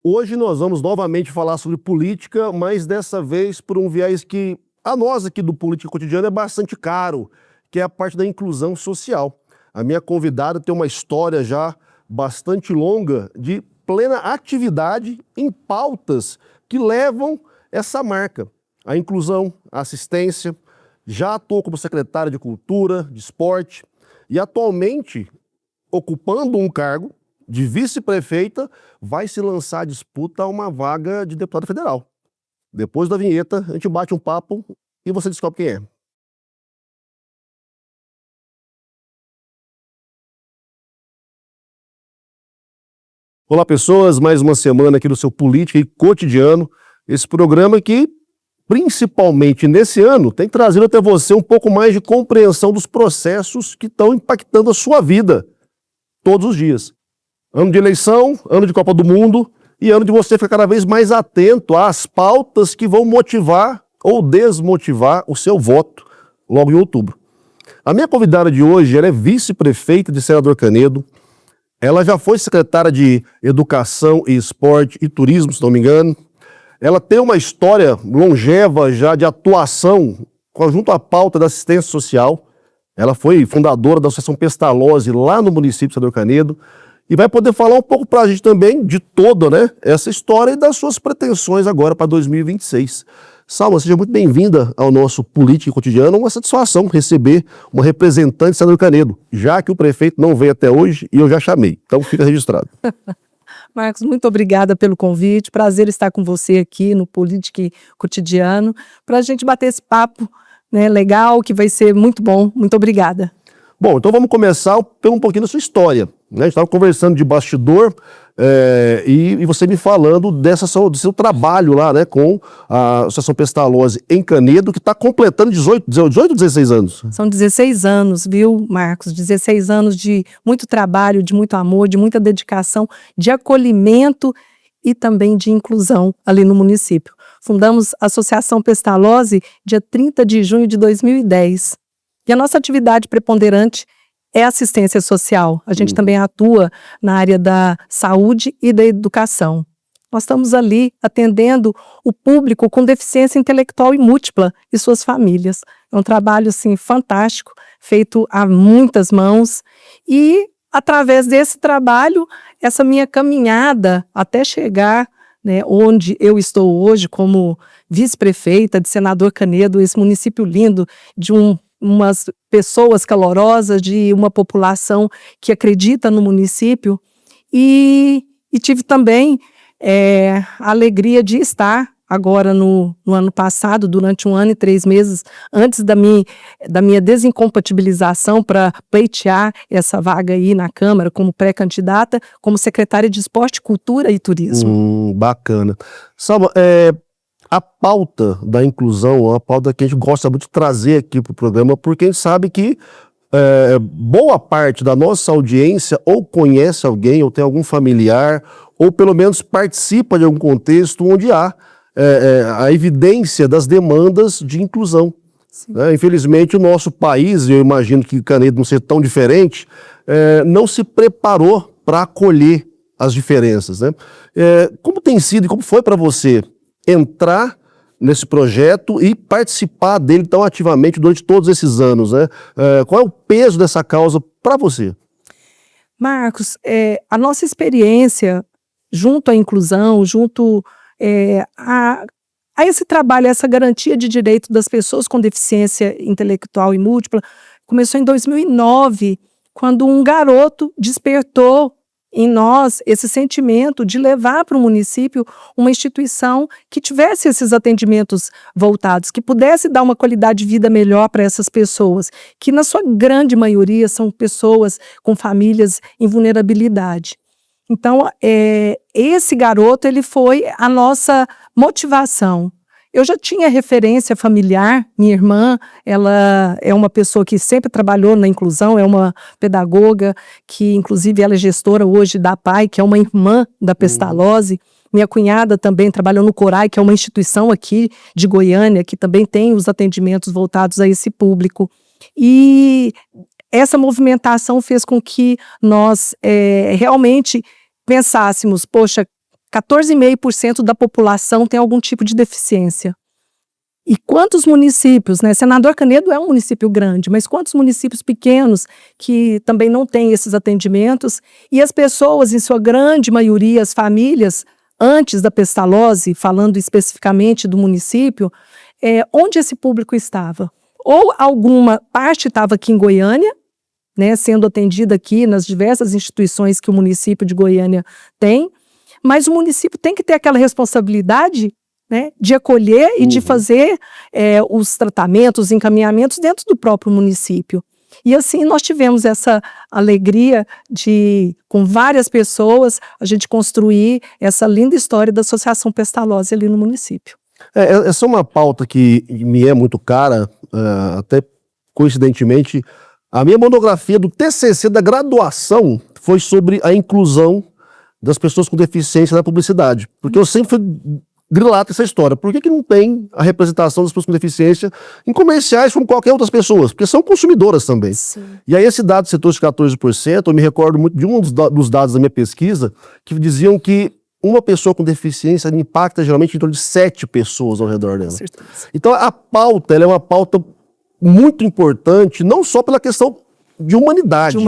Hoje nós vamos novamente falar sobre política, mas dessa vez por um viés que a nós aqui do Política Cotidiana é bastante caro, que é a parte da inclusão social. A minha convidada tem uma história já bastante longa de plena atividade em pautas que levam essa marca. A inclusão, a assistência, já atuou como secretária de Cultura, de Esporte e atualmente ocupando um cargo de vice-prefeita, vai se lançar a disputa a uma vaga de deputada federal. Depois da vinheta, a gente bate um papo e você descobre quem é. Olá, pessoas, mais uma semana aqui no seu Política e Cotidiano, esse programa que, principalmente nesse ano, tem trazido até você um pouco mais de compreensão dos processos que estão impactando a sua vida todos os dias. Ano de eleição, ano de Copa do Mundo e ano de você ficar cada vez mais atento às pautas que vão motivar ou desmotivar o seu voto logo em outubro. A minha convidada de hoje, ela é vice-prefeita de Senador Canedo, ela já foi secretária de Educação e Esporte e Turismo, se não me engano. Ela tem uma história longeva já de atuação junto à pauta da assistência social. Ela foi fundadora da Associação Pestalozzi lá no município de Senador Canedo. E vai poder falar um pouco para a gente também de toda, né, essa história e das suas pretensões agora para 2026. Salma, seja muito bem-vinda ao nosso Política Cotidiano. Uma satisfação receber uma representante de Senador Canedo, já que o prefeito não veio até hoje e eu já chamei. Então fica registrado. Marcos, muito obrigada pelo convite. Prazer estar com você aqui no Política Cotidiano para a gente bater esse papo, né, legal, que vai ser muito bom. Muito obrigada. Bom, então vamos começar pelo um pouquinho da sua história. Né? A gente estava conversando de bastidor e você me falando do seu trabalho lá, né, com a Associação Pestalozzi em Canedo, que está completando 18 ou 16 anos. São 16 anos, viu, Marcos? 16 anos de muito trabalho, de muito amor, de muita dedicação, de acolhimento e também de inclusão ali no município. Fundamos a Associação Pestalozzi dia 30 de junho de 2010. E a nossa atividade preponderante é assistência social. A gente também atua na área da saúde e da educação. Nós estamos ali atendendo o público com deficiência intelectual e múltipla e suas famílias. É um trabalho assim, fantástico, feito a muitas mãos. E, através desse trabalho, essa minha caminhada até chegar, né, onde eu estou hoje como vice-prefeita de Senador Canedo, esse município lindo, de umas pessoas calorosas, de uma população que acredita no município, e tive também a alegria de estar agora no ano passado, durante 1 ano e 3 meses, antes da minha desincompatibilização para pleitear essa vaga aí na Câmara como pré-candidata, como secretária de Esporte, Cultura e Turismo. Bacana. Salma, a pauta da inclusão é uma pauta que a gente gosta muito de trazer aqui para o programa, porque a gente sabe que boa parte da nossa audiência ou conhece alguém, ou tem algum familiar, ou pelo menos participa de algum contexto onde há a evidência das demandas de inclusão. Né? Infelizmente, o nosso país, eu imagino que Canedo não seja tão diferente, não se preparou para acolher as diferenças. Né? Como tem sido e como foi para você entrar nesse projeto e participar dele tão ativamente durante todos esses anos, né? Qual é o peso dessa causa para você? Marcos, a nossa experiência junto à inclusão, junto a esse trabalho, essa garantia de direito das pessoas com deficiência intelectual e múltipla, começou em 2009, quando um garoto despertou em nós esse sentimento de levar para o município uma instituição que tivesse esses atendimentos voltados, que pudesse dar uma qualidade de vida melhor para essas pessoas, que na sua grande maioria são pessoas com famílias em vulnerabilidade. Então, esse garoto, ele foi a nossa motivação. Eu já tinha referência familiar, minha irmã, ela é uma pessoa que sempre trabalhou na inclusão, é uma pedagoga, que inclusive ela é gestora hoje da PAI, que é uma irmã da Pestalozzi. Minha cunhada também trabalhou no CORAI, que é uma instituição aqui de Goiânia, que também tem os atendimentos voltados a esse público. E essa movimentação fez com que nós realmente pensássemos, poxa, 14,5% da população tem algum tipo de deficiência. E quantos municípios, né? Senador Canedo é um município grande, mas quantos municípios pequenos que também não têm esses atendimentos? E as pessoas, em sua grande maioria, as famílias, antes da pestalose, falando especificamente do município, onde esse público estava? Ou alguma parte estava aqui em Goiânia, né, sendo atendida aqui nas diversas instituições que o município de Goiânia tem, mas o município tem que ter aquela responsabilidade, né, de acolher e de fazer os tratamentos, os encaminhamentos dentro do próprio município. E assim nós tivemos essa alegria de, com várias pessoas, a gente construir essa linda história da Associação Pestalozzi ali no município. Essa é uma pauta que me é muito cara, até coincidentemente, a minha monografia do TCC da graduação foi sobre a inclusão das pessoas com deficiência na publicidade, porque eu sempre fui grilado essa história. Por que não tem a representação das pessoas com deficiência em comerciais como qualquer outras pessoas? Porque são consumidoras também. Sim. E aí esse dado do setor de 14%, eu me recordo muito de um dos dados da minha pesquisa, que diziam que uma pessoa com deficiência impacta geralmente em torno de 7 pessoas ao redor dela. Então a pauta, ela é uma pauta muito importante, não só pela questão de humanidade,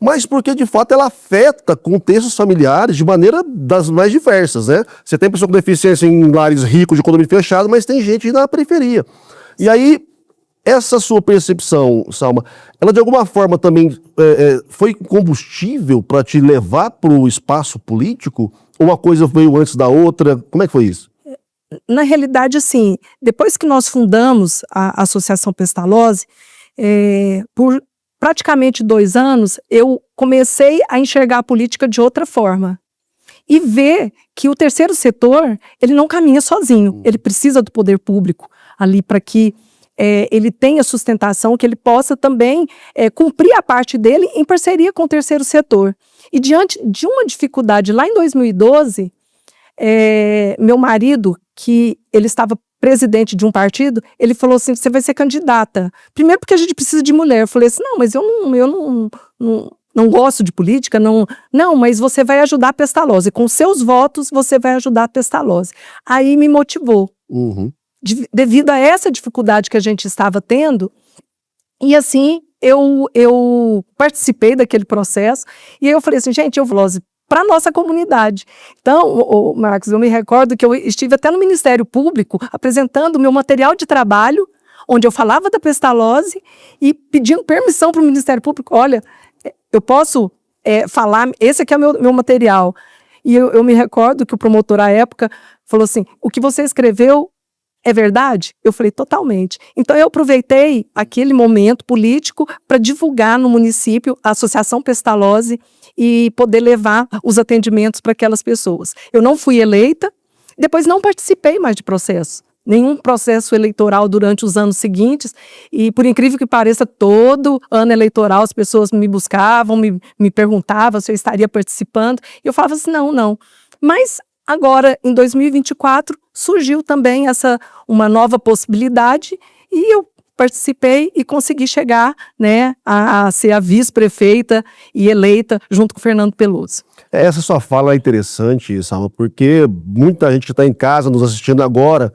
mas porque de fato ela afeta contextos familiares de maneira das mais diversas, né? Você tem pessoa com deficiência em lares ricos de condomínio fechado, mas tem gente na periferia. E aí, essa sua percepção, Salma, ela de alguma forma também foi combustível para te levar para o espaço político? Ou uma coisa veio antes da outra? Como é que foi isso? Na realidade, assim, depois que nós fundamos a Associação Pestalozzi, por praticamente 2 anos, eu comecei a enxergar a política de outra forma. E ver que o terceiro setor, ele não caminha sozinho. Ele precisa do poder público ali para que ele tenha sustentação, que ele possa também cumprir a parte dele em parceria com o terceiro setor. E diante de uma dificuldade lá em 2012, meu marido, que ele estava presidente de um partido, ele falou assim, você vai ser candidata. Primeiro porque a gente precisa de mulher. Eu falei assim, não, mas eu não gosto de política, não, mas você vai ajudar a Pestalozzi. Com seus votos, você vai ajudar a Pestalozzi. Aí me motivou. Devido a essa dificuldade que a gente estava tendo, e assim, eu participei daquele processo, e aí eu falei assim, gente, eu vou para a nossa comunidade. Então, Marcos, eu me recordo que eu estive até no Ministério Público apresentando o meu material de trabalho, onde eu falava da Pestalozzi e pedindo permissão para o Ministério Público. Olha, eu posso falar, esse aqui é o meu material. E eu me recordo que o promotor, à época, falou assim, o que você escreveu é verdade? Eu falei, totalmente. Então, eu aproveitei aquele momento político para divulgar no município a Associação Pestalozzi e poder levar os atendimentos para aquelas pessoas. Eu não fui eleita, depois não participei mais de processo. Nenhum processo eleitoral durante os anos seguintes, e por incrível que pareça, todo ano eleitoral as pessoas me buscavam, me perguntavam se eu estaria participando, e eu falava assim, não. Mas agora, em 2024, surgiu também uma nova possibilidade, e eu participei e consegui chegar, né, a ser a vice-prefeita e eleita junto com o Fernando Peluso. Essa sua fala é interessante, Salma, porque muita gente que está em casa nos assistindo agora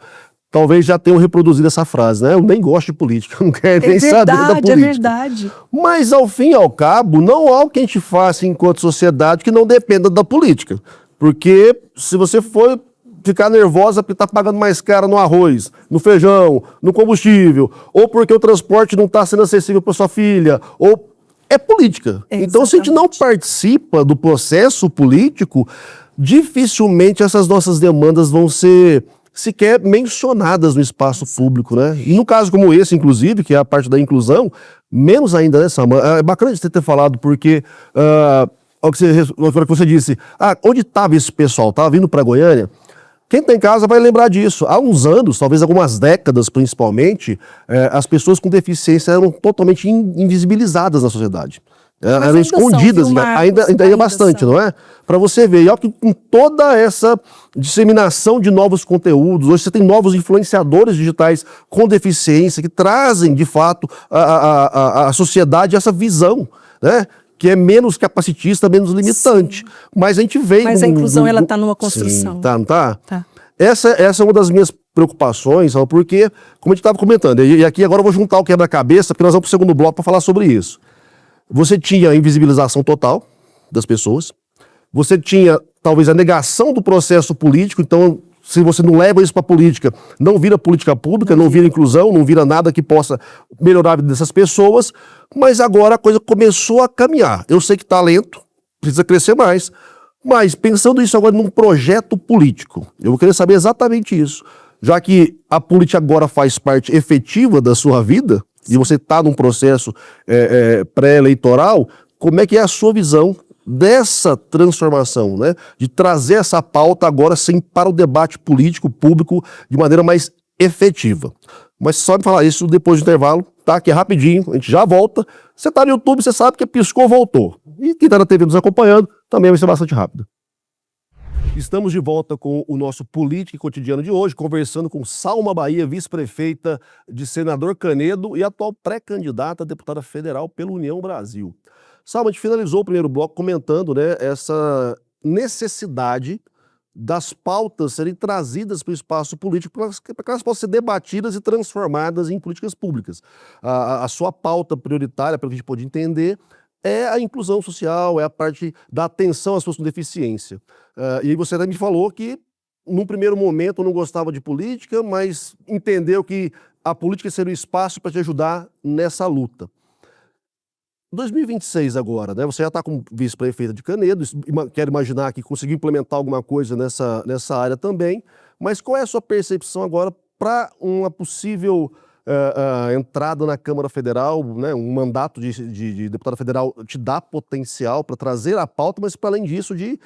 talvez já tenham reproduzido essa frase, né? Eu nem gosto de política, eu não quero nem saber da política. É verdade. Mas, ao fim e ao cabo, não há o que a gente faça enquanto sociedade que não dependa da política. Porque se você for ficar nervosa porque está pagando mais caro no arroz, no feijão, no combustível, ou porque o transporte não está sendo acessível para sua filha, ou é política. Então, se a gente não participa do processo político, dificilmente essas nossas demandas vão ser sequer mencionadas no espaço público, né? E no caso como esse, inclusive, que é a parte da inclusão, menos ainda, né, Salma? É bacana de você ter falado, porque o que você disse, onde estava esse pessoal? Estava vindo para Goiânia? Quem está em casa vai lembrar disso. Há uns anos, talvez algumas décadas principalmente, as pessoas com deficiência eram totalmente invisibilizadas na sociedade. Eram escondidas, ainda bastante, são. Não é? Para você ver, e olha que com toda essa disseminação de novos conteúdos, hoje você tem novos influenciadores digitais com deficiência que trazem, de fato, à sociedade essa visão, né? que é menos capacitista, menos limitante. Sim. Mas a gente vem... Mas a inclusão, ela está numa construção. Sim, tá, não tá? Tá. Essa é uma das minhas preocupações, porque, como a gente estava comentando, e aqui agora eu vou juntar o quebra-cabeça, porque nós vamos para o segundo bloco para falar sobre isso. Você tinha a invisibilização total das pessoas, você tinha talvez a negação do processo político, então se você não leva isso para a política, não vira política pública, não vira inclusão, não vira nada que possa melhorar a vida dessas pessoas, mas agora a coisa começou a caminhar. Eu sei que está lento, precisa crescer mais, mas pensando isso agora num projeto político, eu vou querer saber exatamente isso, já que a política agora faz parte efetiva da sua vida, e você está num processo pré-eleitoral, como é que é a sua visão dessa transformação, né? De trazer essa pauta agora sim para o debate político público de maneira mais efetiva. Mas só me falar isso depois do intervalo, tá? Que é rapidinho, a gente já volta. Você está no YouTube, você sabe que piscou, voltou. E quem está na TV nos acompanhando também vai ser bastante rápido. Estamos de volta com o nosso Política e Cotidiano de hoje, conversando com Salma Bahia, vice-prefeita de Senador Canedo e atual pré-candidata a deputada federal pela União Brasil. Salma, a gente finalizou o primeiro bloco comentando, né, essa necessidade das pautas serem trazidas para o espaço político para que elas possam ser debatidas e transformadas em políticas públicas. A sua pauta prioritária, pelo que a gente pôde entender, é a inclusão social, é a parte da atenção às pessoas com deficiência. E aí você até me falou que, num primeiro momento, não gostava de política, mas entendeu que a política seria o espaço para te ajudar nessa luta. 2026 agora, né? Você já está como vice-prefeita de Canedo, quero imaginar que conseguiu implementar alguma coisa nessa área também, mas qual é a sua percepção agora para uma possível entrada na Câmara Federal, né? Um mandato de deputada federal te dá potencial para trazer a pauta, mas para além disso de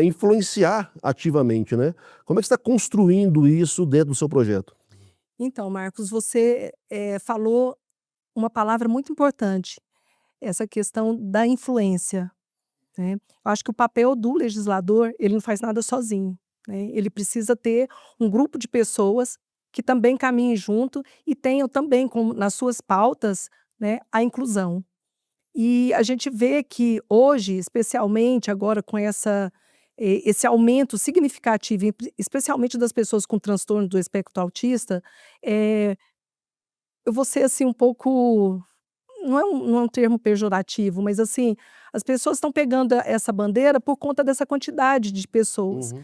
influenciar ativamente, né? Como é que você está construindo isso dentro do seu projeto? Então, Marcos, você falou uma palavra muito importante, essa questão da influência, né? Eu acho que o papel do legislador, ele não faz nada sozinho, né? Ele precisa ter um grupo de pessoas que também caminhem junto e tenham também como nas suas pautas, né, a inclusão. E a gente vê que hoje, especialmente agora com esse aumento significativo, especialmente das pessoas com transtorno do espectro autista, eu vou ser assim um pouco, não é um termo pejorativo, mas assim, as pessoas estão pegando essa bandeira por conta dessa quantidade de pessoas. Uhum.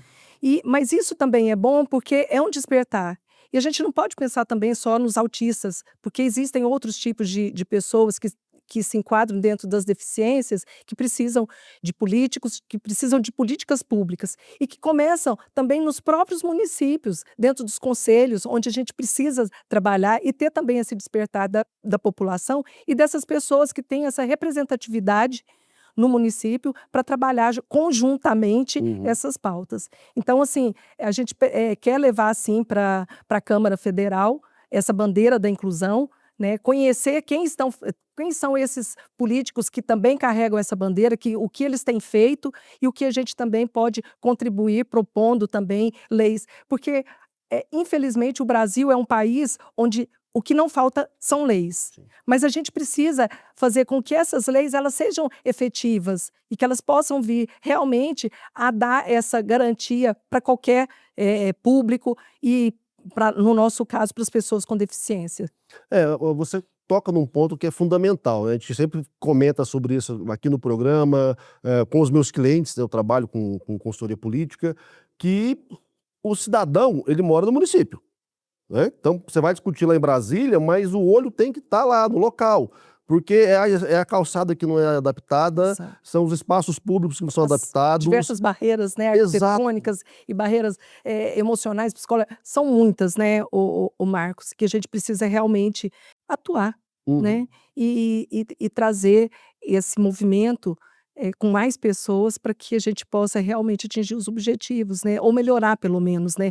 Mas isso também é bom porque é um despertar. E a gente não pode pensar também só nos autistas, porque existem outros tipos de pessoas que se enquadram dentro das deficiências, que precisam de políticos, que precisam de políticas públicas e que começam também nos próprios municípios, dentro dos conselhos, onde a gente precisa trabalhar e ter também esse despertar da população e dessas pessoas que têm essa representatividade no município para trabalhar conjuntamente essas pautas. Então, assim, a gente quer levar, assim, para a Câmara Federal essa bandeira da inclusão, né? Conhecer quem são esses políticos que também carregam essa bandeira, o que eles têm feito e o que a gente também pode contribuir propondo também leis. Porque, infelizmente, o Brasil é um país onde o que não falta são leis. Sim. Mas a gente precisa fazer com que essas leis elas sejam efetivas e que elas possam vir realmente a dar essa garantia para qualquer público e, no nosso caso, para as pessoas com deficiência. Você toca num ponto que é fundamental, né? A gente sempre comenta sobre isso aqui no programa, com os meus clientes, eu trabalho com consultoria política, que o cidadão, ele mora no município. Né? Então, você vai discutir lá em Brasília, mas o olho tem que estar lá no local, porque é a calçada que não é adaptada, Exato. São os espaços públicos que não são adaptados. Diversas barreiras, né, arquitetônicas e barreiras emocionais, psicológicas, são muitas, né, o Marcos, que a gente precisa realmente atuar, né, e trazer esse movimento com mais pessoas para que a gente possa realmente atingir os objetivos, né? Ou melhorar, pelo menos, né?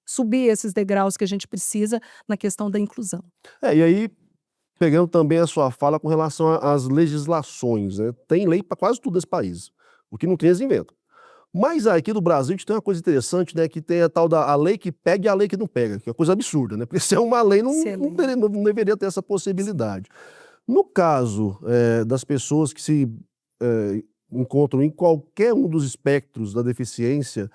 Subir esses degraus que a gente precisa na questão da inclusão. E aí, pegando também a sua fala com relação às legislações, né? Tem lei para quase tudo nesse país. O que não tem, eles inventam. Mas aqui no Brasil a gente tem uma coisa interessante, né? Que tem a tal da lei que pega e a lei que não pega, que é uma coisa absurda, né? Porque se é uma lei, não deveria ter essa possibilidade. No caso das pessoas que se encontram em qualquer um dos espectros da deficiência,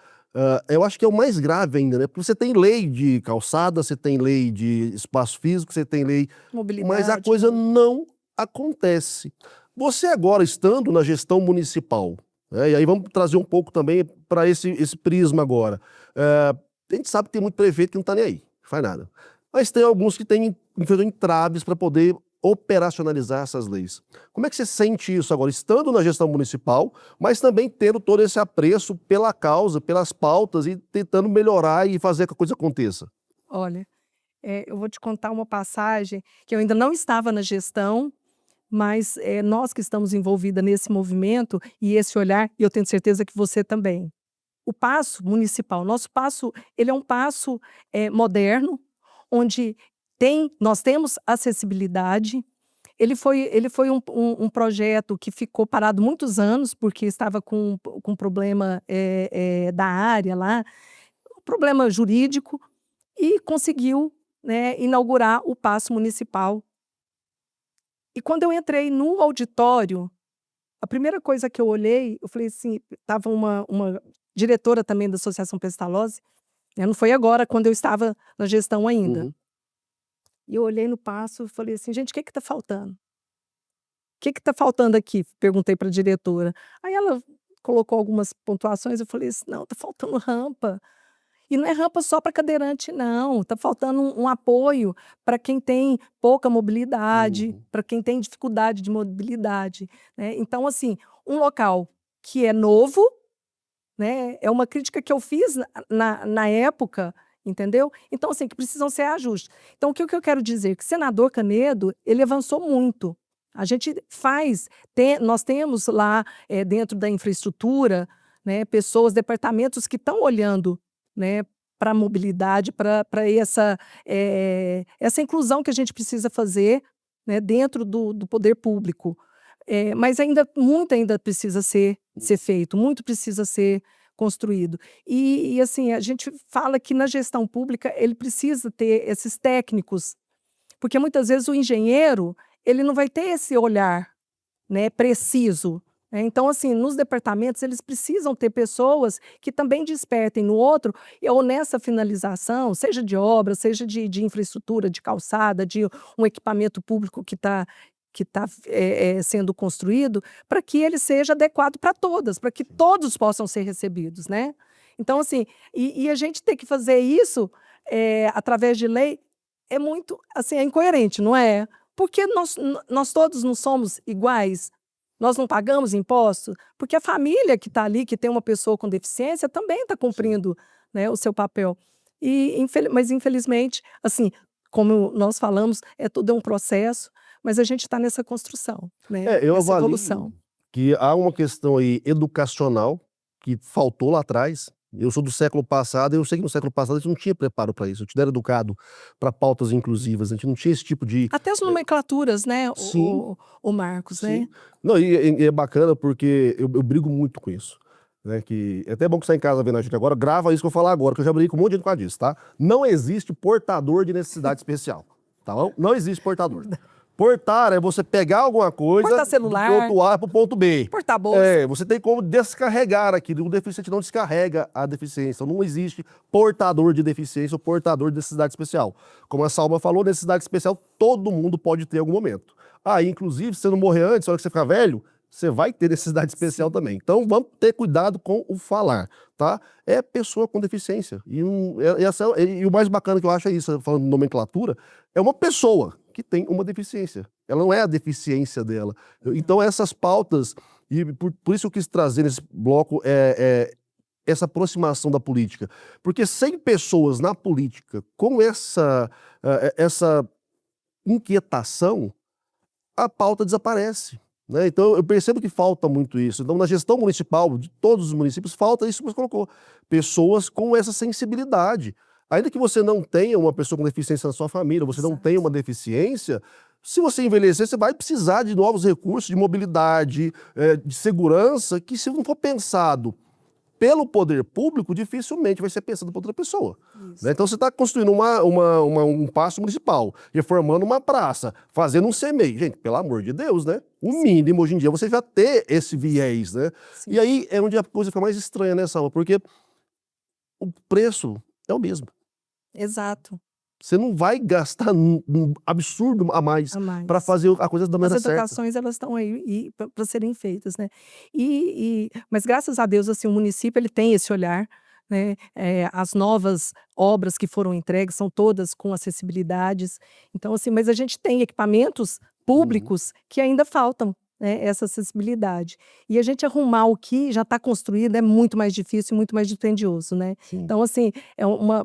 eu acho que é o mais grave ainda, né? Porque você tem lei de calçada, você tem lei de espaço físico, você tem lei, mas a Mobilidade, coisa né? não acontece. Você agora estando na gestão municipal, né, e aí vamos trazer um pouco também para esse prisma agora. A gente sabe que tem muito prefeito que não está nem aí, não faz nada. Mas tem alguns que têm enfrentam entraves para poder operacionalizar essas leis. Como é que você sente isso agora, estando na gestão municipal, mas também tendo todo esse apreço pela causa, pelas pautas e tentando melhorar e fazer que a coisa aconteça? Olha, eu vou te contar uma passagem que eu ainda não estava na gestão, mas nós que estamos envolvidas nesse movimento e esse olhar, e eu tenho certeza que você também. O paço municipal, nosso paço, ele é um paço moderno, onde nós temos acessibilidade. Ele foi um projeto que ficou parado muitos anos, porque estava com problema da área lá, um problema jurídico, e conseguiu, né, inaugurar o paço municipal. E quando eu entrei no auditório, a primeira coisa que eu olhei, eu falei assim, estava uma diretora também da Associação Pestalozzi, né, não foi agora, quando eu estava na gestão ainda. Uhum. E eu olhei no paço e falei assim: "Gente, o que está faltando? O que está faltando aqui?", perguntei para a diretora. Aí ela colocou algumas pontuações, eu falei assim: "Não, está faltando rampa. E não é rampa só para cadeirante não, está faltando um apoio para quem tem pouca mobilidade, Uhum. para quem tem dificuldade de mobilidade", né. Então assim, um local que é novo, né, é uma crítica que eu fiz na época, entendeu. Então assim, que precisam ser ajustes. Então o que eu quero dizer, que senador Canedo, ele avançou muito. A gente nós temos lá, dentro da infraestrutura, né, pessoas, departamentos que estão olhando, né, para a mobilidade, para essa inclusão que a gente precisa fazer, né, dentro do poder público. Mas muito ainda precisa ser feito, muito precisa ser construído. E assim, a gente fala que na gestão pública ele precisa ter esses técnicos, porque muitas vezes o engenheiro, ele não vai ter esse olhar, né, preciso, né. Então assim, nos departamentos eles precisam ter pessoas que também despertem no outro, ou nessa finalização, seja de obra, seja de infraestrutura, de calçada, de um equipamento público que tá sendo construído, para que ele seja adequado para todas, para que todos possam ser recebidos, né. Então assim, e a gente ter que fazer isso, através de lei, é muito, assim, é incoerente, não é? Porque nós todos não somos iguais, nós não pagamos imposto, porque a família que está ali, que tem uma pessoa com deficiência, também está Sim. cumprindo, né, o seu papel. Mas infelizmente, assim, como nós falamos, tudo é um processo, mas a gente está nessa construção, né, Eu nessa avalio evolução. que há uma questão aí educacional que faltou lá atrás. Eu sou do século passado, eu sei que no século passado a gente não tinha preparo para isso, a gente não era educado para pautas inclusivas, a gente não tinha esse tipo de. Até as nomenclaturas, né, Sim, o Marcos, né. sim. Não, e é bacana porque eu brigo muito com isso. Né, que é até bom que você está em casa vendo a gente agora, grava isso que eu vou falar agora, que eu já briguei com um monte de gente por causa disso, tá? Não existe portador de necessidade especial, tá bom? Não existe portador. Portar é você pegar alguma coisa Portar do celular, ponto A para o ponto B. portar bolsa. Você tem como descarregar aquilo. O deficiente não descarrega a deficiência. Não existe portador de deficiência ou portador de necessidade especial. Como a Salma falou, necessidade especial todo mundo pode ter em algum momento. Aí, inclusive, se você não morrer antes, na hora que você ficar velho, você vai ter necessidade especial também. Então, vamos ter cuidado com o falar, tá? É pessoa com deficiência. E o mais bacana que eu acho é isso, falando de nomenclatura, é uma pessoa que tem uma deficiência. Ela não é a deficiência dela. Então, essas pautas, e por isso eu quis trazer nesse bloco essa aproximação da política. Porque sem pessoas na política com essa inquietação, a pauta desaparece. Né? Então, eu percebo que falta muito isso. Então, na gestão municipal de todos os municípios, falta isso que você colocou. Pessoas com essa sensibilidade. Ainda que você não tenha uma pessoa com deficiência na sua família, você não tenha uma deficiência, se você envelhecer, você vai precisar de novos recursos de mobilidade, de segurança, que se não for pensado pelo poder público, dificilmente vai ser pensado por outra pessoa. Isso. Né? Então você está construindo um paço municipal, reformando uma praça, fazendo um CMEI. Gente, pelo amor de Deus, né? O mínimo hoje em dia você já ter esse viés, né? Sim. E aí é onde a coisa fica mais estranha, né, Salma? Porque o preço é o mesmo. Exato. Você não vai gastar um absurdo a mais para fazer a coisa da maneira certa. As educações, elas estão aí para serem feitas, né? Mas graças a Deus, assim, o município ele tem esse olhar, né? As novas obras que foram entregues são todas com acessibilidades. Então, assim, mas a gente tem equipamentos públicos que ainda faltam, né, essa acessibilidade. E a gente arrumar o que já está construído é muito mais difícil e muito mais dispendioso, né? Sim. Então, assim,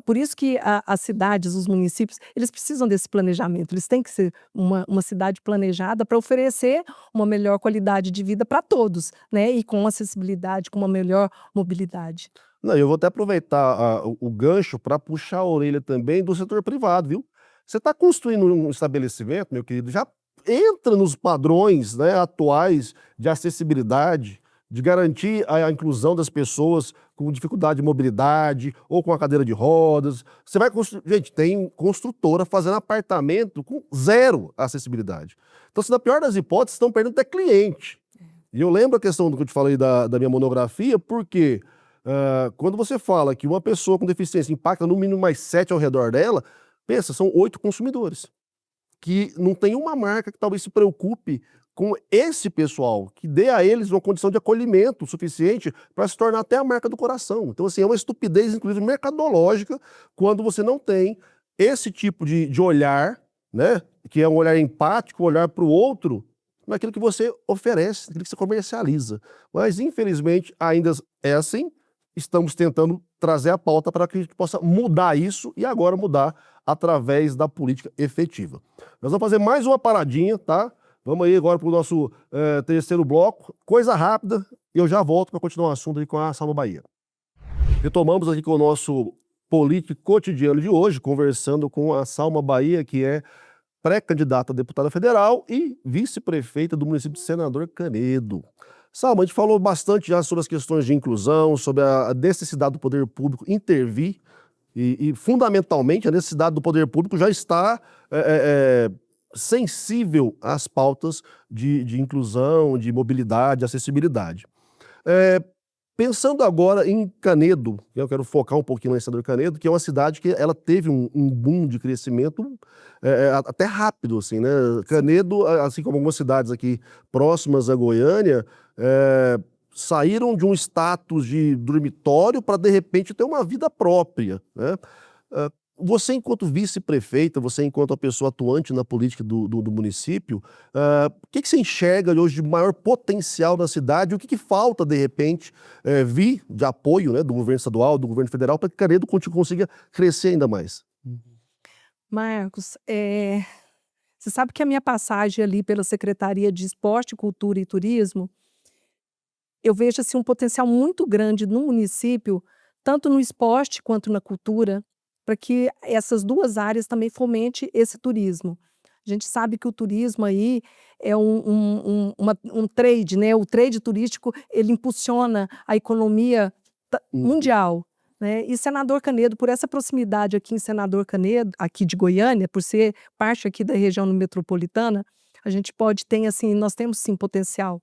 por isso que as cidades, os municípios, eles precisam desse planejamento. Eles têm que ser uma cidade planejada para oferecer uma melhor qualidade de vida para todos, né? E com acessibilidade, com uma melhor mobilidade. Não, eu vou até aproveitar o gancho para puxar a orelha também do setor privado, viu? Você está construindo um estabelecimento, meu querido, já entra nos padrões, né, atuais de acessibilidade, de garantir a inclusão das pessoas com dificuldade de mobilidade ou com a cadeira de rodas. Você vai construir. Gente, tem construtora fazendo apartamento com zero acessibilidade. Então, se na pior das hipóteses, estão perdendo até cliente. E eu lembro a questão do que eu te falei da minha monografia, porque quando você fala que uma pessoa com deficiência impacta no mínimo mais 7 ao redor dela, pensa, são 8 consumidores. Que não tem uma marca que talvez se preocupe com esse pessoal, que dê a eles uma condição de acolhimento suficiente para se tornar até a marca do coração. Então, assim, é uma estupidez, inclusive, mercadológica, quando você não tem esse tipo de olhar, né, que é um olhar empático, um olhar para o outro, naquilo que você oferece, naquilo que você comercializa. Mas, infelizmente, ainda é assim. Estamos tentando trazer a pauta para que a gente possa mudar isso e agora mudar através da política efetiva. Nós vamos fazer mais uma paradinha, tá? Vamos aí agora para o nosso terceiro bloco. Coisa rápida e eu já volto para continuar o assunto aí com a Salma Bahia. Retomamos aqui com o nosso político cotidiano de hoje, conversando com a Salma Bahia, que é pré-candidata a deputada federal e vice-prefeita do município de Senador Canedo. Salma, a gente falou bastante já sobre as questões de inclusão, sobre a necessidade do poder público intervir e fundamentalmente, a necessidade do poder público já está sensível às pautas de inclusão, de mobilidade, acessibilidade. Pensando agora em Canedo, eu quero focar um pouquinho em Senador Canedo, que é uma cidade que ela teve um boom de crescimento até rápido, assim, né? Canedo, assim como algumas cidades aqui próximas a Goiânia, saíram de um status de dormitório para, de repente, ter uma vida própria, né? Você, enquanto vice-prefeita, você, enquanto a pessoa atuante na política do município, o que você enxerga hoje de maior potencial na cidade? O que falta, de repente, vir de apoio, né, do governo estadual, do governo federal, para que Canedo consiga crescer ainda mais? Marcos, você sabe que a minha passagem ali pela Secretaria de Esporte, Cultura e Turismo, eu vejo assim, um potencial muito grande no município, tanto no esporte quanto na cultura, para que essas duas áreas também fomente esse turismo. A gente sabe que o turismo aí é um trade, né? O trade turístico, ele impulsiona a economia mundial, né? E Senador Canedo, por essa proximidade aqui em Senador Canedo, aqui de Goiânia, por ser parte aqui da região metropolitana, a gente pode ter, assim, nós temos sim potencial.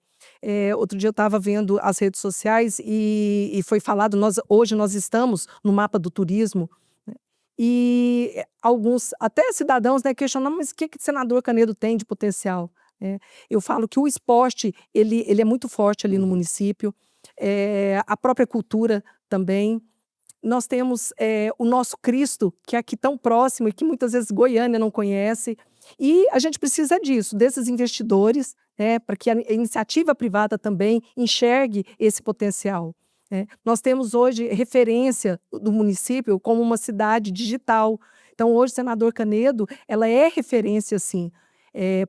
Outro dia eu estava vendo as redes sociais e foi falado, hoje nós estamos no mapa do turismo, né? E alguns, até cidadãos, né, questionam, mas o que Senador Canedo tem de potencial? Eu falo que o esporte, ele é muito forte ali no município, a própria cultura também. Nós temos o nosso Cristo, que é aqui tão próximo e que muitas vezes Goiânia não conhece. E a gente precisa disso, desses investidores, para que a iniciativa privada também enxergue esse potencial. Nós temos hoje referência do município como uma cidade digital. Então, hoje, Senador Canedo, ela é referência, sim.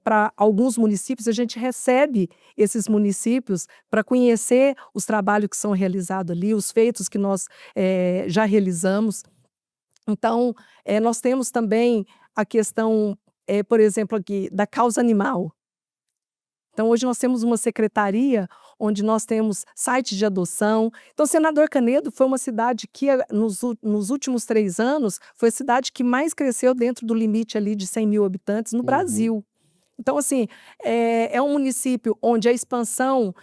Para alguns municípios, a gente recebe esses municípios para conhecer os trabalhos que são realizados ali, os feitos que nós já realizamos. Então, nós temos também a questão, por exemplo, aqui, da causa animal. Então, hoje nós temos uma secretaria onde nós temos sites de adoção. Então, Senador Canedo foi uma cidade que, nos últimos 3 anos, foi a cidade que mais cresceu dentro do limite ali de 100 mil habitantes no Brasil. Então, assim, é um município onde a expansão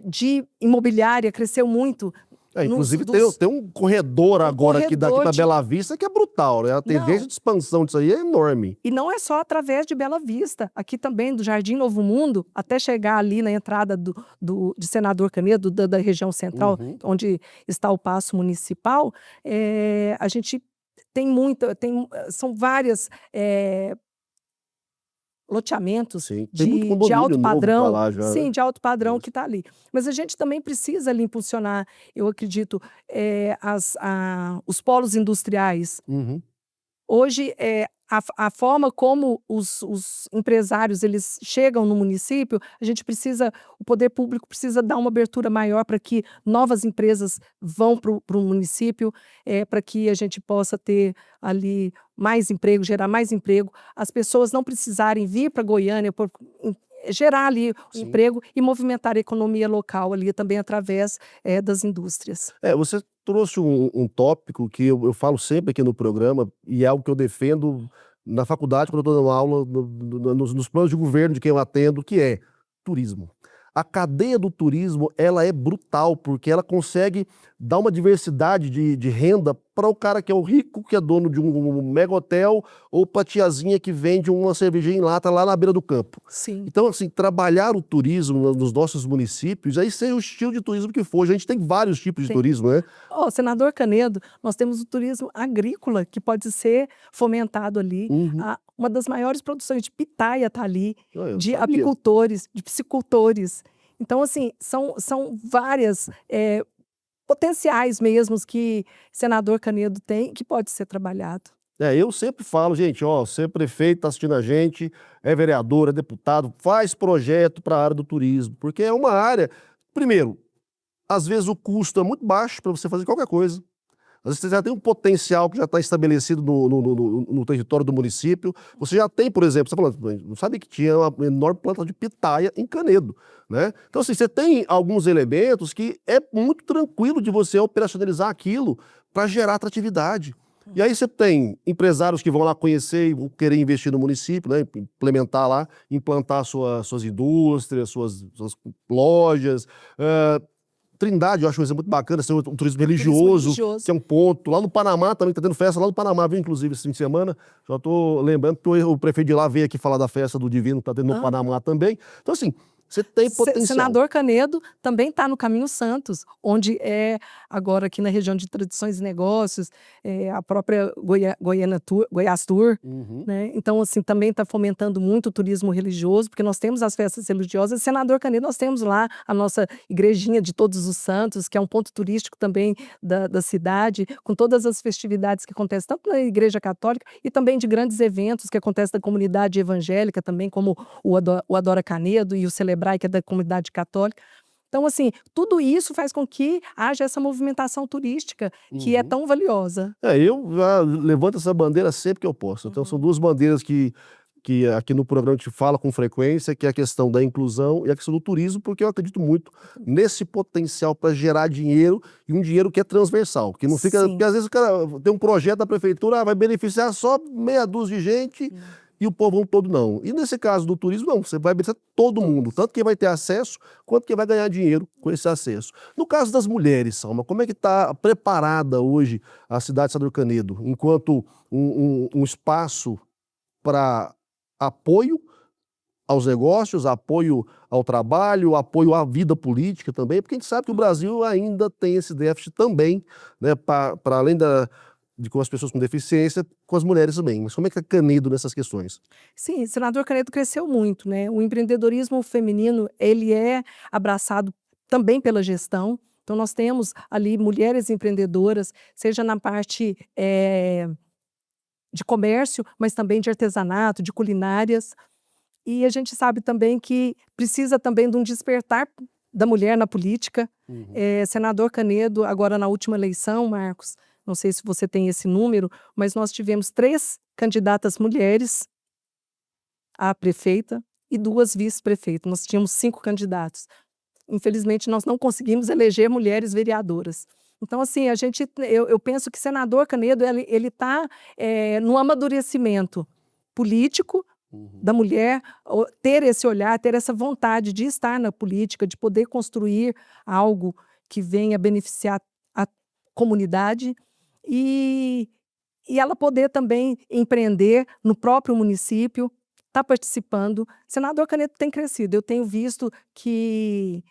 de imobiliária cresceu muito. Inclusive tem um corredor agora aqui daqui para Bela Vista que é brutal, né? A tendência de expansão disso aí é enorme. E não é só através de Bela Vista, aqui também do Jardim Novo Mundo, até chegar ali na entrada de Senador Canedo, da região central, onde está o Paço Municipal, a gente tem são várias loteamentos de alto padrão, de alto padrão que está ali. Mas a gente também precisa ali impulsionar, eu acredito, os polos industriais. Hoje, a forma como os empresários eles chegam no município, o poder público precisa dar uma abertura maior para que novas empresas vão para o município, para que a gente possa ter ali mais emprego, gerar mais emprego, as pessoas não precisarem vir para Goiânia, gerar ali o emprego e movimentar a economia local ali também através das indústrias. Você trouxe um tópico que eu falo sempre aqui no programa e é algo que eu defendo na faculdade quando eu estou dando aula, nos planos de governo de quem eu atendo, que é turismo. A cadeia do turismo, ela é brutal, porque ela consegue dar uma diversidade de renda para o cara que é o rico, que é dono de um mega hotel, ou para a tiazinha que vende uma cervejinha em lata lá na beira do campo. Sim. Então, assim, trabalhar o turismo nos nossos municípios, aí seja o estilo de turismo que for, a gente tem vários tipos de turismo, né? Senador Canedo, nós temos o turismo agrícola, que pode ser fomentado ali. Uma das maiores produções de pitaia está ali, de apicultores, de piscicultores. Então, assim, são várias potenciais mesmos que Senador Canedo tem, que pode ser trabalhado. Eu sempre falo, gente, você é prefeito, está assistindo a gente, é vereador, é deputado, faz projeto para a área do turismo, porque é uma área, primeiro, às vezes o custo é muito baixo para você fazer qualquer coisa. Às vezes você já tem um potencial que já está estabelecido no território do município. Você já tem, por exemplo, você falando, não sabe que tinha uma enorme planta de pitaia em Canedo, né? Então, assim, você tem alguns elementos que é muito tranquilo de você operacionalizar aquilo para gerar atratividade. E aí você tem empresários que vão lá conhecer e vão querer investir no município, né? Implementar lá, implantar suas indústrias, suas lojas. Trindade, eu acho um exemplo muito bacana, ser um turismo religioso, que é um ponto. Lá no Panamá também está tendo festa, lá no Panamá, viu, inclusive, esse fim de semana. Já estou lembrando que o prefeito de lá veio aqui falar da festa do Divino, que está tendo no Panamá também. Então, assim, você tem potencial. Senador Canedo também está no Caminho Santos, onde agora aqui na região de Tradições e Negócios, a própria Goiás Tour, né? Então, assim, também está fomentando muito o turismo religioso, porque nós temos as festas religiosas. Senador Canedo, nós temos lá a nossa igrejinha de Todos os Santos, que é um ponto turístico também da cidade, com todas as festividades que acontecem, tanto na Igreja Católica e também de grandes eventos que acontecem da comunidade evangélica também, como o Adora Canedo e o Celebrar, que é da comunidade católica. Então, assim, tudo isso faz com que haja essa movimentação turística que é tão valiosa. Eu levanto essa bandeira sempre que eu posso. Então, são duas bandeiras que aqui no programa a gente fala com frequência, que é a questão da inclusão e a questão do turismo, porque eu acredito muito nesse potencial para gerar dinheiro, e um dinheiro que é transversal, que não fica... Porque às vezes o cara tem um projeto da prefeitura, vai beneficiar só meia dúzia de gente... E o povão todo não. E nesse caso do turismo, não. Você vai beneficiar todo mundo. Tanto quem vai ter acesso, quanto quem vai ganhar dinheiro com esse acesso. No caso das mulheres, Salma, como é que está preparada hoje a cidade de Senador Canedo, enquanto um espaço para apoio aos negócios, apoio ao trabalho, apoio à vida política também, porque a gente sabe que o Brasil ainda tem esse déficit também, né, para além com as pessoas com deficiência, com as mulheres também. Mas como é que está Canedo nessas questões? Sim, Senador Canedo cresceu muito, né? O empreendedorismo feminino, ele é abraçado também pela gestão. Então, nós temos ali mulheres empreendedoras, seja na parte de comércio, mas também de artesanato, de culinárias. E a gente sabe também que precisa também de um despertar da mulher na política. Senador Canedo, agora na última eleição, Marcos, não sei se você tem esse número, mas nós tivemos 3 candidatas mulheres a prefeita e 2 vice-prefeitos. Nós tínhamos 5 candidatos. Infelizmente, nós não conseguimos eleger mulheres vereadoras. Então, assim, eu penso que o senador Canedo ele está no amadurecimento político da mulher, ter esse olhar, ter essa vontade de estar na política, de poder construir algo que venha beneficiar a comunidade e ela poder também empreender no próprio município, está participando. O senador Canedo tem crescido. Eu tenho visto que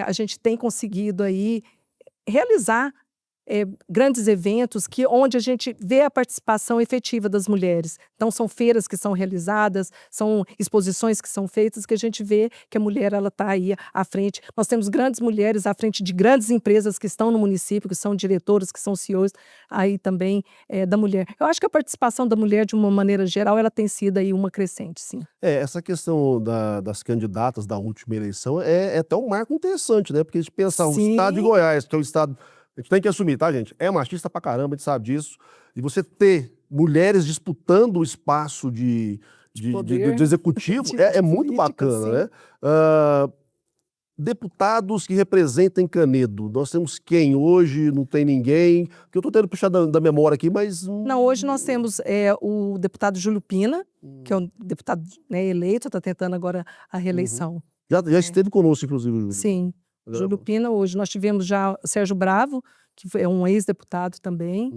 a gente tem conseguido aí realizar grandes eventos onde a gente vê a participação efetiva das mulheres. Então, são feiras que são realizadas, são exposições que são feitas, que a gente vê que a mulher está aí à frente. Nós temos grandes mulheres à frente de grandes empresas que estão no município, que são diretoras, que são CEOs aí também da mulher. Eu acho que a participação da mulher, de uma maneira geral, ela tem sido aí uma crescente, sim. Essa questão das candidatas da última eleição é até um marco interessante, né? Porque a gente pensa, o estado de Goiás, que é o estado... A gente tem que assumir, tá, gente? É machista pra caramba, a gente sabe disso. E você ter mulheres disputando o espaço de executivo é muito bacana, né? Deputados que representem Canedo. Nós temos quem hoje? Não tem ninguém. Que eu tô tentando puxar da memória aqui, mas... Não, hoje nós temos o deputado Júlio Pina, que é um deputado eleito, está tentando agora a reeleição. Já esteve conosco, inclusive, Júlio. Sim. Júlio Pina, hoje nós tivemos já Sérgio Bravo, que é um ex-deputado também,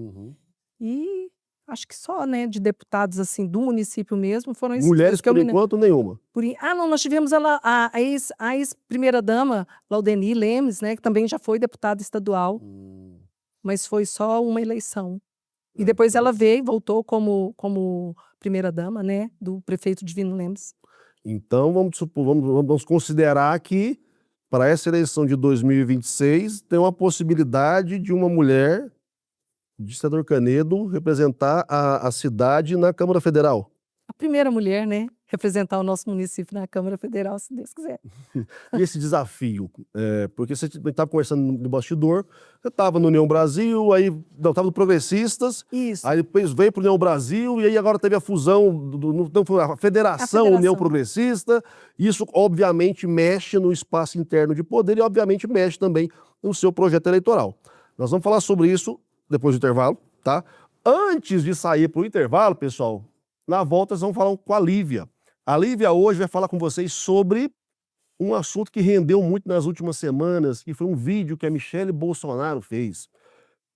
e acho que só, né, de deputados assim do município mesmo foram esses. Mulheres, por enquanto, nenhuma. Não, nós tivemos a ex-primeira-dama, Laudeni Lemes, né, que também já foi deputada estadual, mas foi só uma eleição. E depois ela voltou como primeira-dama, né, do prefeito Divino Lemes. Então, vamos considerar que para essa eleição de 2026, tem uma possibilidade de uma mulher, de senador Canedo, representar a cidade na Câmara Federal. A primeira mulher, né? Representar o nosso município na Câmara Federal, se Deus quiser. E esse desafio? Porque você estava conversando no bastidor, você estava no União Brasil, aí estava no Progressistas, isso. Aí depois veio para o União Brasil, e aí agora teve a fusão, a Federação União Progressista. Isso, obviamente, mexe no espaço interno de poder e, obviamente, mexe também no seu projeto eleitoral. Nós vamos falar sobre isso depois do intervalo, tá? Antes de sair para o intervalo, pessoal, na volta nós vamos falar com a Lívia. A Lívia hoje vai falar com vocês sobre um assunto que rendeu muito nas últimas semanas, que foi um vídeo que a Michele Bolsonaro fez.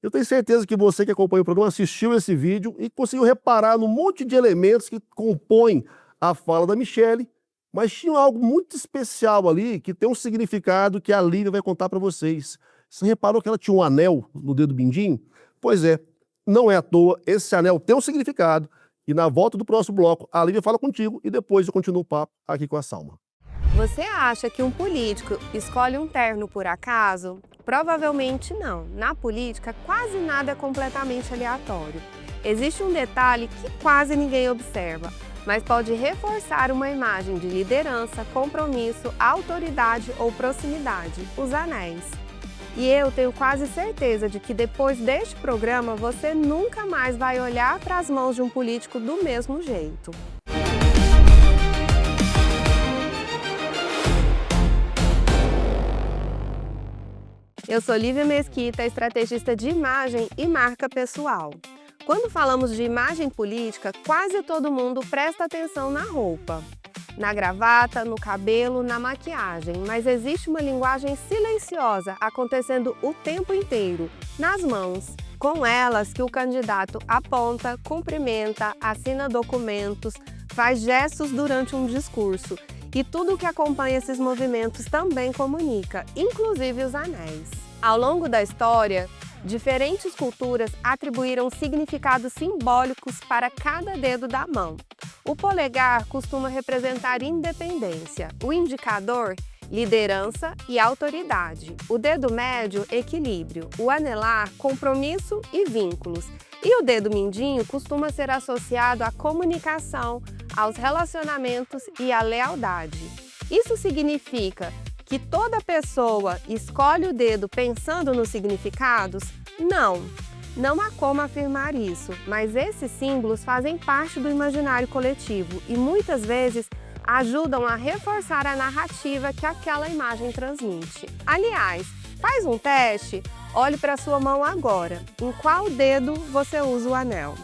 Eu tenho certeza que você que acompanha o programa assistiu esse vídeo e conseguiu reparar no monte de elementos que compõem a fala da Michele, mas tinha algo muito especial ali que tem um significado que a Lívia vai contar para vocês. Você reparou que ela tinha um anel no dedo mindinho? Pois é, não é à toa, esse anel tem um significado. E na volta do próximo bloco, a Lívia fala contigo e depois eu continuo o papo aqui com a Salma. Você acha que um político escolhe um terno por acaso? Provavelmente não. Na política, quase nada é completamente aleatório. Existe um detalhe que quase ninguém observa, mas pode reforçar uma imagem de liderança, compromisso, autoridade ou proximidade: os anéis. E eu tenho quase certeza de que depois deste programa você nunca mais vai olhar para as mãos de um político do mesmo jeito. Eu sou Lívia Mesquita, estrategista de imagem e marca pessoal. Quando falamos de imagem política, quase todo mundo presta atenção na roupa, na gravata, no cabelo, na maquiagem, mas existe uma linguagem silenciosa acontecendo o tempo inteiro, nas mãos. Com elas que o candidato aponta, cumprimenta, assina documentos, faz gestos durante um discurso. E tudo o que acompanha esses movimentos também comunica, inclusive os anéis. Ao longo da história, diferentes culturas atribuíram significados simbólicos para cada dedo da mão. O polegar costuma representar independência, o indicador, liderança e autoridade, o dedo médio, equilíbrio, o anelar, compromisso e vínculos, e o dedo mindinho costuma ser associado à comunicação, aos relacionamentos e à lealdade. Isso significa que toda pessoa escolhe o dedo pensando nos significados? Não! Não há como afirmar isso, mas esses símbolos fazem parte do imaginário coletivo e muitas vezes ajudam a reforçar a narrativa que aquela imagem transmite. Aliás, faz um teste, olhe para sua mão agora. Em qual dedo você usa o anel?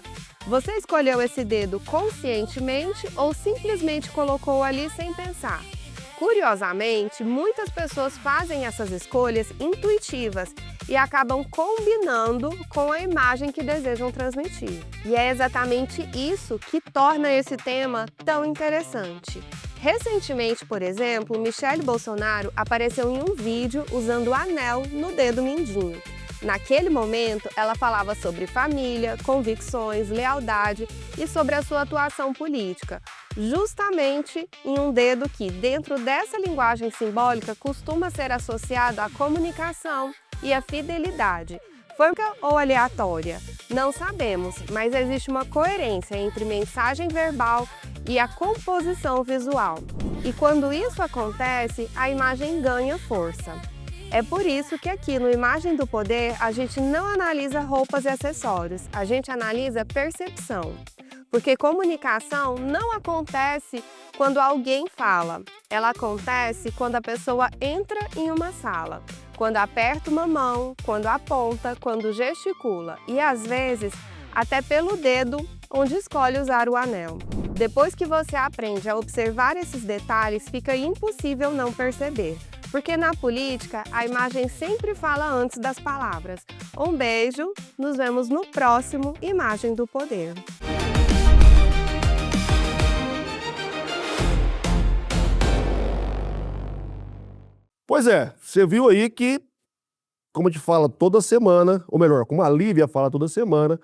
Você escolheu esse dedo conscientemente ou simplesmente colocou ali sem pensar? Curiosamente, muitas pessoas fazem essas escolhas intuitivas e acabam combinando com a imagem que desejam transmitir. E é exatamente isso que torna esse tema tão interessante. Recentemente, por exemplo, Michelle Bolsonaro apareceu em um vídeo usando o anel no dedo mindinho. Naquele momento, ela falava sobre família, convicções, lealdade e sobre a sua atuação política, justamente em um dedo que, dentro dessa linguagem simbólica, costuma ser associado à comunicação e à fidelidade. Franca ou aleatória? Não sabemos, mas existe uma coerência entre mensagem verbal e a composição visual. E quando isso acontece, a imagem ganha força. É por isso que aqui no Imagem do Poder a gente não analisa roupas e acessórios, a gente analisa percepção. Porque comunicação não acontece quando alguém fala, ela acontece quando a pessoa entra em uma sala, quando aperta uma mão, quando aponta, quando gesticula e às vezes até pelo dedo onde escolhe usar o anel. Depois que você aprende a observar esses detalhes, fica impossível não perceber. Porque na política, a imagem sempre fala antes das palavras. Um beijo, nos vemos no próximo Imagem do Poder. Pois é, você viu aí que, como a gente fala toda semana, ou melhor, como a Lívia fala toda semana,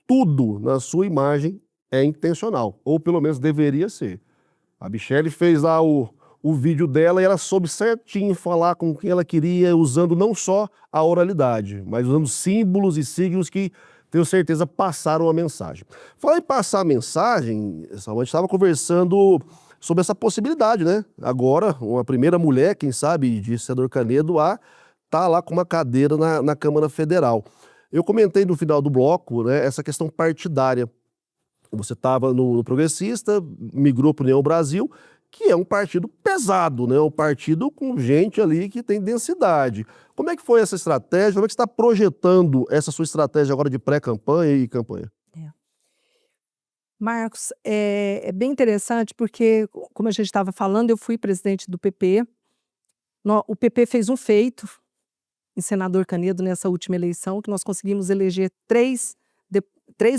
tudo na sua imagem é intencional, ou pelo menos deveria ser. A Michelle fez lá o vídeo dela e ela soube certinho falar com quem ela queria, usando não só a oralidade, mas usando símbolos e signos que, tenho certeza, passaram a mensagem. Falar em passar a mensagem, a gente estava conversando sobre essa possibilidade, né? Agora, uma primeira mulher, quem sabe, de senador Canedo a tá lá com uma cadeira na Câmara Federal. Eu comentei no final do bloco, né, essa questão partidária. Você estava no Progressista, migrou para o União Brasil, que é um partido pesado, né? Um partido com gente ali que tem densidade. Como é que foi essa estratégia? Como é que você está projetando essa sua estratégia agora de pré-campanha e campanha? Marcos, é bem interessante porque, como a gente estava falando, eu fui presidente do PP. O PP fez um feito em senador Canedo nessa última eleição, que nós conseguimos eleger três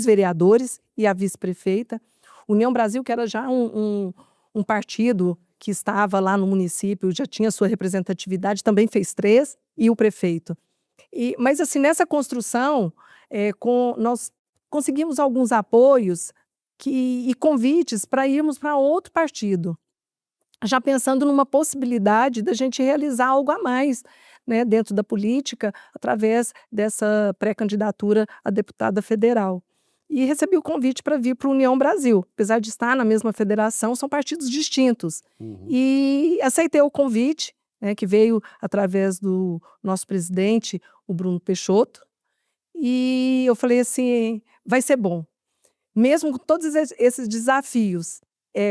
vereadores e a vice-prefeita. União Brasil, que era já um partido que estava lá no município, já tinha sua representatividade, também fez 3, e o prefeito. Mas, assim, nessa construção, nós conseguimos alguns apoios e convites para irmos para outro partido, já pensando numa possibilidade da gente realizar algo a mais, né, dentro da política, através dessa pré-candidatura a deputada federal. E recebi o convite para vir para a União Brasil. Apesar de estar na mesma federação, são partidos distintos. E aceitei o convite, né, que veio através do nosso presidente, o Bruno Peixoto. E eu falei assim, vai ser bom. Mesmo com todos esses desafios,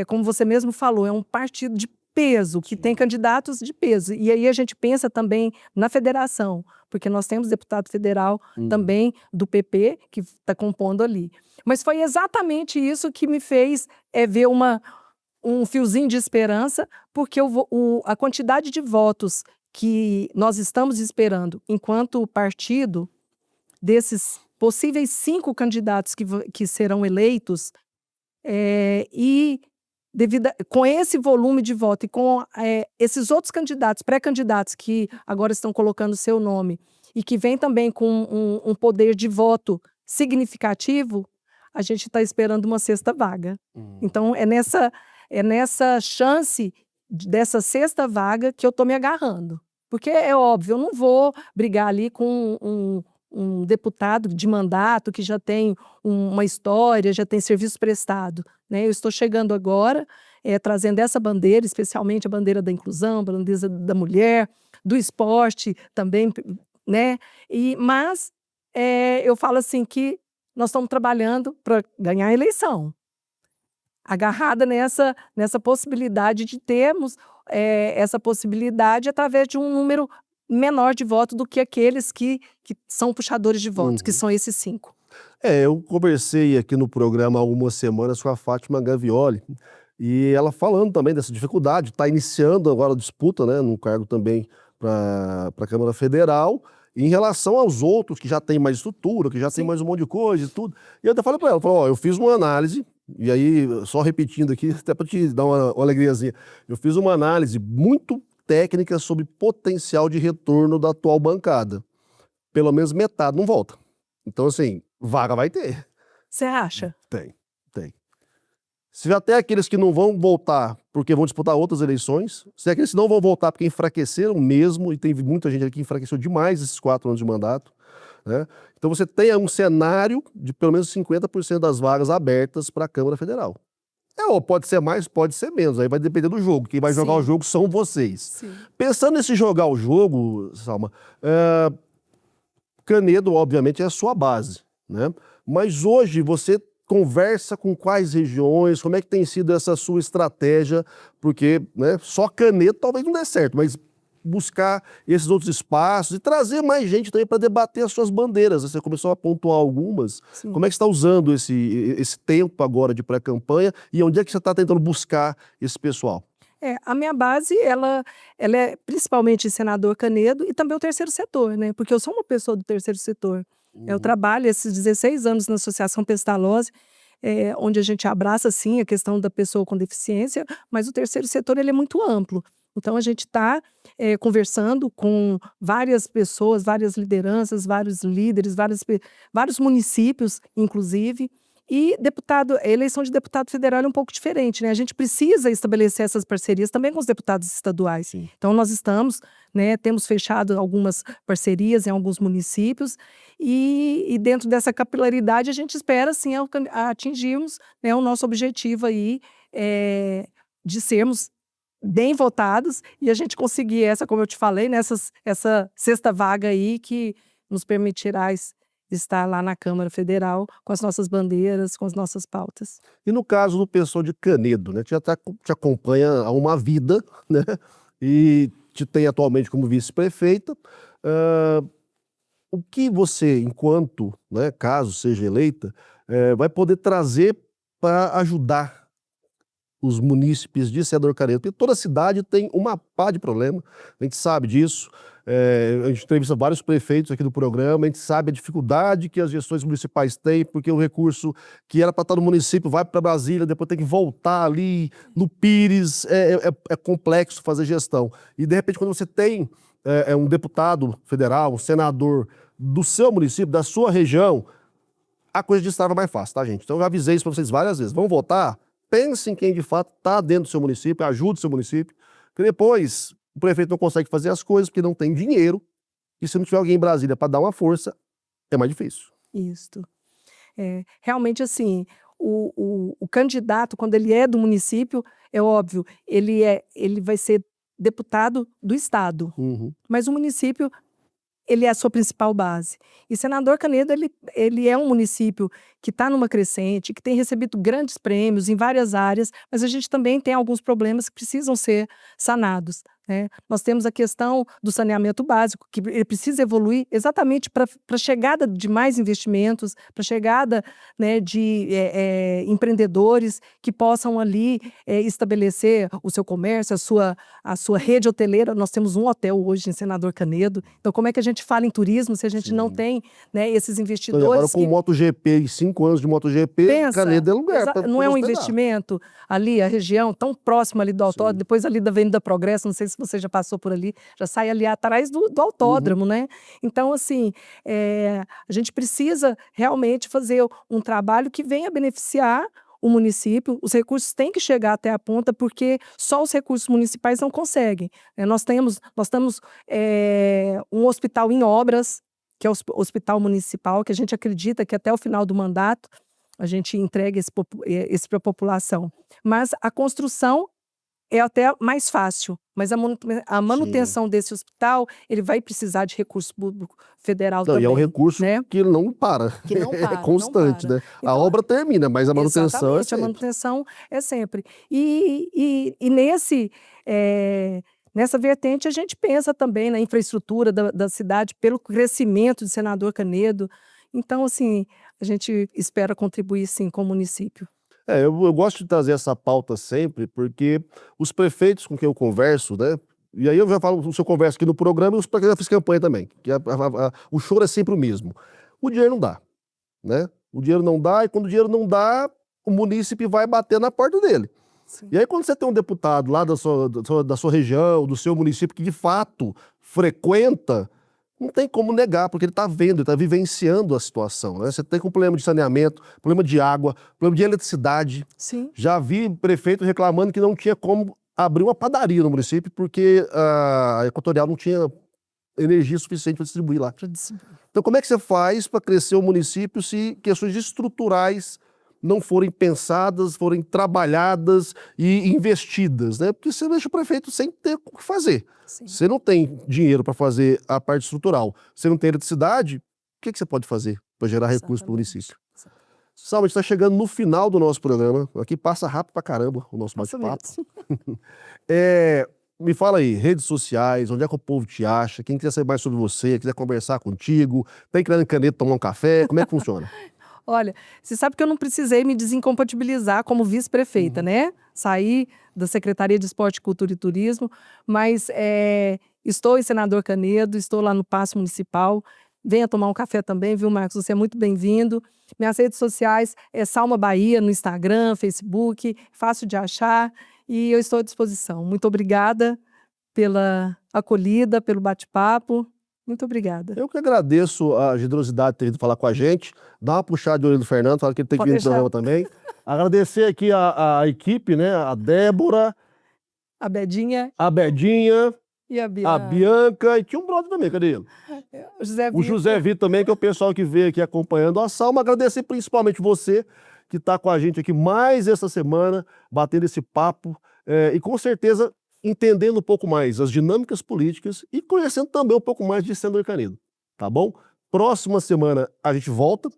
como você mesmo falou, é um partido de peso, que tem candidatos de peso. E aí a gente pensa também na federação, porque nós temos deputado federal também do PP, que está compondo ali. Mas foi exatamente isso que me fez ver um fiozinho de esperança, porque a quantidade de votos que nós estamos esperando enquanto partido, desses possíveis 5 candidatos que serão eleitos, com esse volume de voto e com esses outros candidatos, pré-candidatos que agora estão colocando seu nome e que vem também com um poder de voto significativo, a gente está esperando uma 6ª vaga. Então, é nessa chance dessa 6ª vaga que eu estou me agarrando. Porque é óbvio, eu não vou brigar ali com um deputado de mandato que já tem uma história, já tem serviço prestado, né? Eu estou chegando agora, trazendo essa bandeira, especialmente a bandeira da inclusão, a bandeira da mulher, do esporte também, né? Mas eu falo assim que nós estamos trabalhando para ganhar a eleição. agarrada nessa possibilidade de termos essa possibilidade através de um número menor de votos do que aqueles que são puxadores de votos, que são esses 5. Eu conversei aqui no programa há algumas semanas com a Fátima Gavioli, e ela falando também dessa dificuldade, está iniciando agora a disputa, né, num cargo também para a Câmara Federal, em relação aos outros que já têm mais estrutura, que já tem mais um monte de coisa e tudo. E eu até falei para ela, ó, eu fiz uma análise, e aí, só repetindo aqui, até para te dar uma alegriazinha, eu fiz uma análise muito técnica sobre potencial de retorno da atual bancada. Pelo menos metade não volta. Então, assim, vaga vai ter. Você acha? Tem. Se já tem aqueles que não vão voltar porque vão disputar outras eleições, se aqueles que não vão voltar porque enfraqueceram mesmo, e tem muita gente aqui que enfraqueceu demais esses 4 anos de mandato, né? Então você tem um cenário de pelo menos 50% das vagas abertas para a Câmara Federal. Ou pode ser mais, pode ser menos, aí vai depender do jogo. Quem vai jogar o jogo são vocês. Sim. Pensando nesse jogar o jogo, Salma, Canedo, obviamente, é a sua base, né? Mas hoje você conversa com quais regiões, como é que tem sido essa sua estratégia, porque, né, só Canedo talvez não dê certo, mas buscar esses outros espaços e trazer mais gente também para debater as suas bandeiras. Você começou a pontuar algumas. Sim. Como é que você está usando esse tempo agora de pré-campanha e onde é que você está tentando buscar esse pessoal? A minha base, ela é principalmente senador Canedo e também o terceiro setor, né? Porque eu sou uma pessoa do terceiro setor. Eu trabalho esses 16 anos na Associação Pestalozzi, onde a gente abraça, sim, a questão da pessoa com deficiência, mas o terceiro setor ele é muito amplo. Então, a gente está conversando com várias pessoas, várias lideranças, vários líderes, vários municípios, inclusive. E a eleição de deputado federal é um pouco diferente, né? A gente precisa estabelecer essas parcerias também com os deputados estaduais. Sim. Então, nós estamos, né, temos fechado algumas parcerias em alguns municípios e dentro dessa capilaridade a gente espera, sim, atingirmos, né, o nosso objetivo aí de sermos bem votados e a gente conseguir como eu te falei, essa sexta vaga aí que nos permitirá estar lá na Câmara Federal com as nossas bandeiras, com as nossas pautas. E no caso do pessoal de Canedo, né, que já te acompanha há uma vida, né, e te tem atualmente como vice-prefeita, o que você, enquanto, né, caso seja eleita, vai poder trazer para ajudar os munícipes de Senador Canedo? Porque toda cidade tem uma pá de problema, a gente sabe disso. A gente entrevista vários prefeitos aqui do programa, a gente sabe a dificuldade que as gestões municipais têm, porque o recurso que era para estar no município vai para Brasília, depois tem que voltar ali no Pires, é complexo fazer gestão. E de repente quando você tem um deputado federal, um senador do seu município, da sua região, a coisa destrava mais fácil, tá, gente? Então eu já avisei isso para vocês várias vezes. Vão votar? Pense em quem de fato está dentro do seu município, ajude o seu município, porque depois o prefeito não consegue fazer as coisas porque não tem dinheiro, e se não tiver alguém em Brasília para dar uma força, é mais difícil. Isso. Realmente, assim, o candidato, quando ele é do município, é óbvio, ele vai ser deputado do Estado, mas o município ele é a sua principal base. E Senador Canedo, ele é um município que está numa crescente, que tem recebido grandes prêmios em várias áreas, mas a gente também tem alguns problemas que precisam ser sanados, né? Nós temos a questão do saneamento básico, que ele precisa evoluir exatamente para a chegada de mais investimentos, para a chegada, né, de empreendedores que possam ali estabelecer o seu comércio, a sua rede hoteleira. Nós temos um hotel hoje em Senador Canedo. Então, como é que a gente fala em turismo se a gente não tem, né, esses investidores? Então, agora com o MotoGP, 5 anos de MotoGP, Canedo é lugar. Não é um investimento ali, a região tão próxima ali do autódromo, depois ali da Avenida Progresso, não sei se você já passou por ali, já sai ali atrás do autódromo, né? Então, assim, a gente precisa realmente fazer um trabalho que venha beneficiar o município. Os recursos têm que chegar até a ponta, porque só os recursos municipais não conseguem. Nós estamos um hospital em obras, que é o Hospital Municipal, que a gente acredita que até o final do mandato a gente entregue esse para a população. Mas a construção é até mais fácil, mas a manutenção desse hospital, ele vai precisar de recurso público federal Não, também. e é um recurso né? que não para. Que não para, É constante, não para. né? Então, a obra termina, mas a manutenção exatamente, é sempre. a manutenção é sempre. E nessa vertente, a gente pensa também na infraestrutura da cidade, pelo crescimento de Senador Canedo. Então, assim, a gente espera contribuir, sim, com o município. Eu gosto de trazer essa pauta sempre, porque os prefeitos com quem eu converso, né? E aí eu já falo, se eu converso aqui no programa, e os prefeitos já fiz campanha também, que o choro é sempre o mesmo. O dinheiro não dá, né? O dinheiro não dá, e quando o dinheiro não dá, o munícipe vai bater na porta dele. Sim. E aí quando você tem um deputado lá da sua região, do seu município, que de fato frequenta, não tem como negar, porque ele está vendo, ele está vivenciando a situação, né? Você tem um problema de saneamento, problema de água, problema de eletricidade. Sim. Já vi prefeito reclamando que não tinha como abrir uma padaria no município porque a Equatorial não tinha energia suficiente para distribuir lá. Então como é que você faz para crescer o município se questões estruturais não forem pensadas, forem trabalhadas e investidas, né? Porque você deixa o prefeito sem ter o que fazer. Sim. Você não tem dinheiro para fazer a parte estrutural, você não tem eletricidade, o que você pode fazer para gerar recursos para o município? Salma, a gente está chegando no final do nosso programa. Aqui passa rápido pra caramba o nosso bate-papo. Me fala aí, redes sociais, onde é que o povo te acha? Quem quiser saber mais sobre você, quiser conversar contigo, tem que ir lá na Caneta tomar um café, como é que funciona? Olha, você sabe que eu não precisei me desincompatibilizar como vice-prefeita, né? Saí da Secretaria de Esporte, Cultura e Turismo, mas estou em Senador Canedo, estou lá no Paço Municipal. Venha tomar um café também, viu, Marcos? Você é muito bem-vindo. Minhas redes sociais é Salma Bahia no Instagram, Facebook, fácil de achar e eu estou à disposição. Muito obrigada pela acolhida, pelo bate-papo. Muito obrigada. Eu que agradeço a generosidade de ter vindo falar com a gente. Dá uma puxada de orelha do Fernando, fala que ele tem que vir no programa também. Agradecer aqui a equipe, né? A Débora. A Bedinha. A Bedinha. E a Bianca. A Bianca. E tinha um brother também, cadê ele? O José Vitor também, que é o pessoal que veio aqui acompanhando a Salma. Agradecer principalmente você que está com a gente aqui mais essa semana, batendo esse papo. E com certeza entendendo um pouco mais as dinâmicas políticas e conhecendo também um pouco mais de Senador Canedo, tá bom? Próxima semana a gente volta,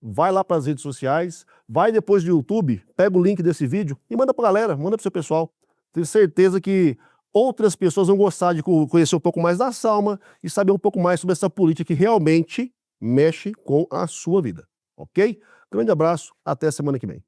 vai lá para as redes sociais, vai depois do YouTube, pega o link desse vídeo e manda pra galera, manda pro seu pessoal. Tenho certeza que outras pessoas vão gostar de conhecer um pouco mais da Salma e saber um pouco mais sobre essa política que realmente mexe com a sua vida, ok? Grande abraço, até semana que vem.